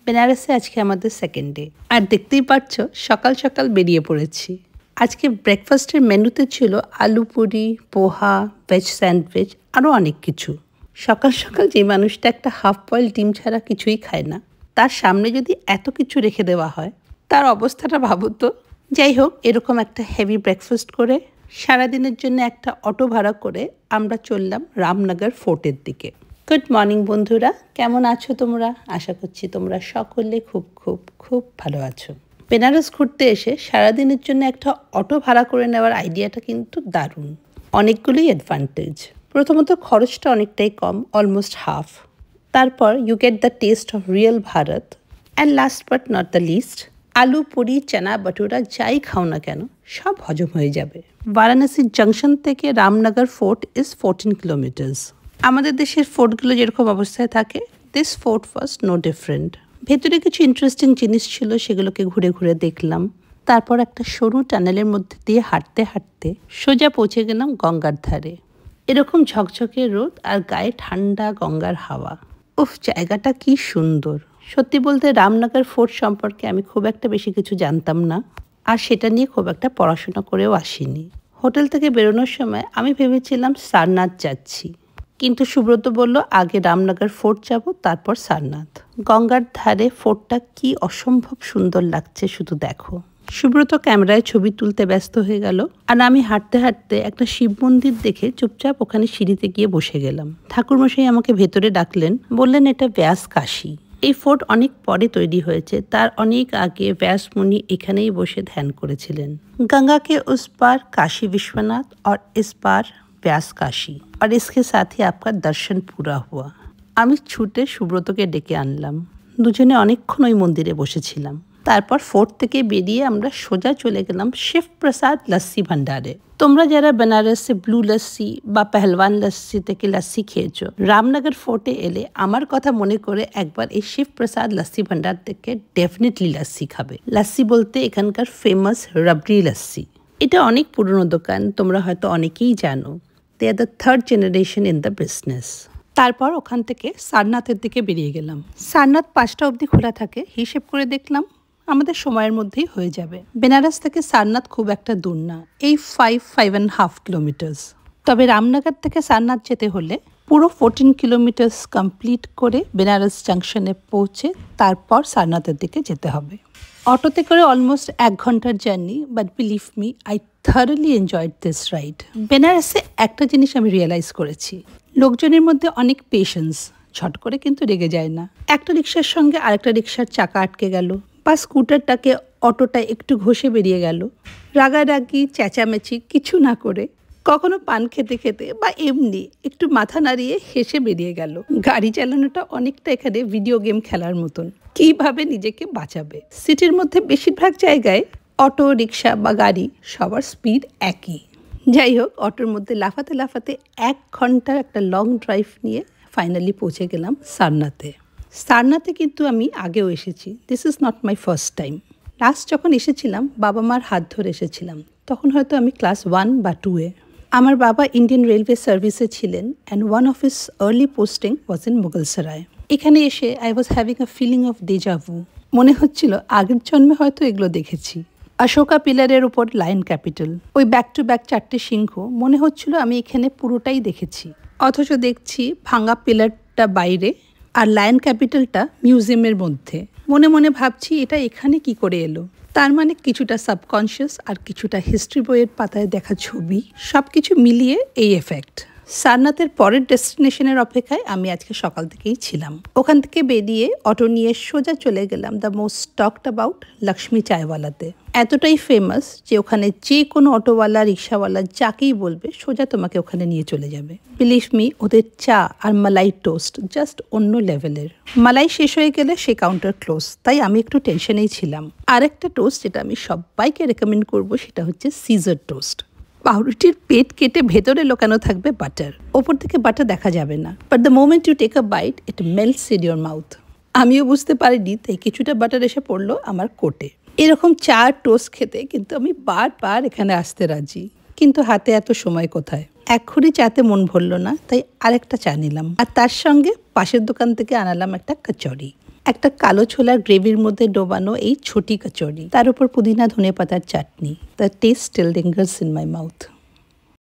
বেনারসে আজকে আমাদের second day, আর দেখতেই পাচ্ছ সকাল সকাল বেরিয়ে পড়েছি। আজকে ব্রেকফাস্টের মেনুতে ছিল আলু পুরি, পোহা, ভেজ স্যান্ডউইচ, আরও অনেক কিছু। সকাল সকাল যে মানুষটা একটা হাফ বয়েল ডিম ছাড়া কিছুই খায় না, তার সামনে যদি এত কিছু রেখে দেওয়া হয়, তার অবস্থাটা ভাবো তো। যাই হোক, এরকম একটা হেভি ব্রেকফাস্ট করে সারাদিনের জন্য একটা অটো ভাড়া করে আমরা চললাম রামনগর ফোর্টের দিকে। গুড মর্নিং বন্ধুরা, কেমন আছো তোমরা? আশা করছি তোমরা সকলে খুব খুব খুব ভালো আছো। বেনারস ঘুরতে এসে সারাদিনের জন্য একটা অটো ভাড়া করে নেওয়ার আইডিয়াটা কিন্তু দারুণ। অনেকগুলোই অ্যাডভান্টেজ। প্রথমত খরচটা অনেকটাই কম, অলমোস্ট হাফ। তারপর you get the taste of real Bharat. And last but not the least, aloo puri, চানা বাটুরা যাই খাও না কেন সব হজম হয়ে যাবে। বারাণসী জংশন থেকে রামনগর ফোর্ট ইজ 14 কিলোমিটার্স। আমাদের দেশের ফোর্টগুলো যেরকম অবস্থায় থাকে, this fort was no different. ভেতরে কিছু ইন্টারেস্টিং জিনিস ছিল, সেগুলোকে ঘুরে ঘুরে দেখলাম। তারপর একটা সরু টানেলের মধ্যে দিয়ে হাঁটতে হাঁটতে সোজা পৌঁছে গেলাম গঙ্গার ধারে। এরকম ঝকঝকে রোদ আর গায়ে ঠান্ডা গঙ্গার হাওয়া। উফ, জায়গাটা কি সুন্দর। সত্যি বলতে রামনগর ফোর্ট সম্পর্কে আমি খুব একটা বেশি কিছু জানতাম না, আর সেটা নিয়ে খুব একটা পড়াশোনা করেও আসিনি। হোটেল থেকে বেরোনোর সময় আমি ভেবেছিলাম সারনাথ যাচ্ছি, কিন্তু সুব্রত বলল আগে রামনগর ফোর্ট যাব, তারপর সারনাথ। গঙ্গার ধারে ফোর্টটা কি অসম্ভব সুন্দর লাগছে শুধু দেখো। সুব্রত ক্যামেরায় ছবি তুলতে ব্যস্ত হয়ে গেল, আর আমি হাঁটতে হাঁটতে একটা শিব মন্দির দেখে চুপচাপ ওখানে সিঁড়িতে গিয়ে বসে গেলাম। ঠাকুরমশাই আমাকে ভেতরে ডাকলেন, বললেন এটা ব্যাস কাশী। এই ফোর্ট অনেক পরে তৈরি হয়েছে, তার অনেক আগে ব্যাস মুনি এখানেই বসে ধ্যান করেছিলেন। গঙ্গাকে উস পার काशी विश्वनाथ और इस पार व्यास काशी, और इसके साथ ही आपका दर्शन पूरा हुआ। আমি ছুটে সুব্রতকে ডেকে আনলাম। দুজনে অনেকক্ষণ ওই মন্দিরে বসেছিলাম। তারপর ফোর্ট থেকে বেরিয়ে আমরা সোজা চলে গেলাম শিব প্রসাদ লস্যি ভান্ডারে। তোমরা যারা বেনারসে ব্লু লস্যি বা পেহলওয়ান লস্যি থেকে লস্যি খেয়েছো, রামনগর ফোর্টে এলে আমার কথা মনে করে একবার এই শিব প্রসাদ লস্যি ভান্ডার থেকে ডেফিনেটলি লস্যি খাবে। লস্যি বলতে এখানকার ফেমাস রাবড়ি লস্যি। এটা অনেক পুরনো দোকান, তোমরা হয়তো অনেকেই জানো। They are the third generation in the business. তারপর ওখান থেকে সারনাথের দিকে বেরিয়ে গেলাম। সারনাথ 5টা অবধি খোলা থাকে, হিসেব করে দেখলাম আমাদের সময়ের মধ্যেই হয়ে যাবে। বেনারস থেকে সারনাথ খুব একটা দূর না, এই 5.5 কিলোমিটার্স। তবে রামনগর থেকে সারনাথ যেতে হলে পুরো 14 কিলোমিটার্স কমপ্লিট করে বেনারস জাংশনে পৌঁছে তারপর সারনাথের দিকে যেতে হবে। অটোতে করে অলমোস্ট 1 ঘন্টার journey, but believe me, I thoroughly enjoyed this ride. বেনারসে একটা জিনিস আমি রিয়েলাইজ করেছি, লোকজনের মধ্যে অনেক পেশেন্স, ঝট করে কিন্তু রেগে যায় না। একটা রিক্সার সঙ্গে আরেকটা রিক্সার চাকা আটকে গেল, বা স্কুটারটাকে অটোটা একটু ঘষে বেরিয়ে গেল, রাগারাগি চেঁচামেচি কিছু না করে, কখনো পান খেতে খেতে বা এমনি একটু মাথা নাড়িয়ে হেসে বেরিয়ে গেল। গাড়ি চালানোটা অনেকটা এখানে ভিডিও গেম খেলার মতন। কিভাবে নিজেকে বাঁচাবে? সিটির মধ্যে বেশিরভাগ জায়গায় অটো, রিক্সা বা গাড়ি সবার স্পিড একই। যাই হোক, অটোর মধ্যে লাফাতে লাফাতে 1 ঘন্টার একটা লং ড্রাইভ নিয়ে ফাইনালি পৌঁছে গেলাম সারনাথে। সারনাথে কিন্তু আমি আগেও এসেছি, this is not my first time. Last যখন এসেছিলাম বাবা মার হাত ধরে এসেছিলাম, তখন হয়তো আমি ক্লাস 1 বা 2-এ। আমার বাবা ইন্ডিয়ান রেলওয়ে সার্ভিসে ছিলেন, and one of his early posting was in Mughalsarai. এখানে এসে I was having a feeling of deja vu. মনে হচ্ছিল আগের জন্মে হয়তো এগুলো দেখেছি। অশোকা পিলারের উপর লায়ন ক্যাপিটাল, ওই ব্যাক টু ব্যাক 4টে সিংহ, মনে হচ্ছিল আমি এখানে পুরোটাই দেখেছি। অথচ দেখছি ভাঙা পিলারটা বাইরে আর লায়ন ক্যাপিটালটা মিউজিয়ামের মধ্যে। মনে মনে ভাবছি এটা এখানে কি করে এলো। তার মানে কিছুটা সাবকনশিয়াস আর কিছুটা হিস্ট্রি বইয়ের পাতায় দেখা ছবি, সব কিছু মিলিয়ে এই এফেক্ট। সারনাথের পরের ডেস্টিনেশনের অপেক্ষায় আমি আজকে সকাল থেকেই ছিলাম। ওখান থেকে বেরিয়ে অটো নিয়ে সোজা চলে গেলাম the most talked about Lakshmi চায়ওয়ালাতে। এতটাই ফেমাস যে ওখানে যে কোনো অটোওয়ালা, রিক্সাওয়ালা যাকেই বলবে সোজা তোমাকে ওখানে নিয়ে চলে যাবে। বিলিভ মি, ওদের চা আর মালাই টোস্ট জাস্ট অন্য লেভেলের। মালাই শেষ হয়ে গেলে সে কাউন্টার ক্লোজ, তাই আমি একটু টেনশনেই ছিলাম। আরেকটা টোস্ট যেটা আমি সবাইকে রেকমেন্ড করবো সেটা হচ্ছে সিজার টোস্ট। পাউরুটির পেট কেটে ভেতরে লোকানো থাকবে বাটার, ওপর থেকে বাটার দেখা যাবে না, but the moment you take a bite it melts in your mouth. আমিও বুঝতে পারিনি, তাই কিছুটা বাটার এসে পড়লো আমার কোটে। এরকম চা টোস্ট খেতে কিন্তু আমি বারবার এখানে আসতে রাজি, কিন্তু হাতে এত সময় কোথায়। এক্ষুনি চাতে মন ভরল না, তাই আরেকটা চা নিলাম, আর তার সঙ্গে পাশের দোকান থেকে আনালাম একটা কচুরি। একটা কালো ছোলার গ্রেভির মধ্যে ডোবানো এই ছোটি কচুরি, তার উপর পুদিনা ধনেপাতার চাটনি। The taste still lingers in my mouth.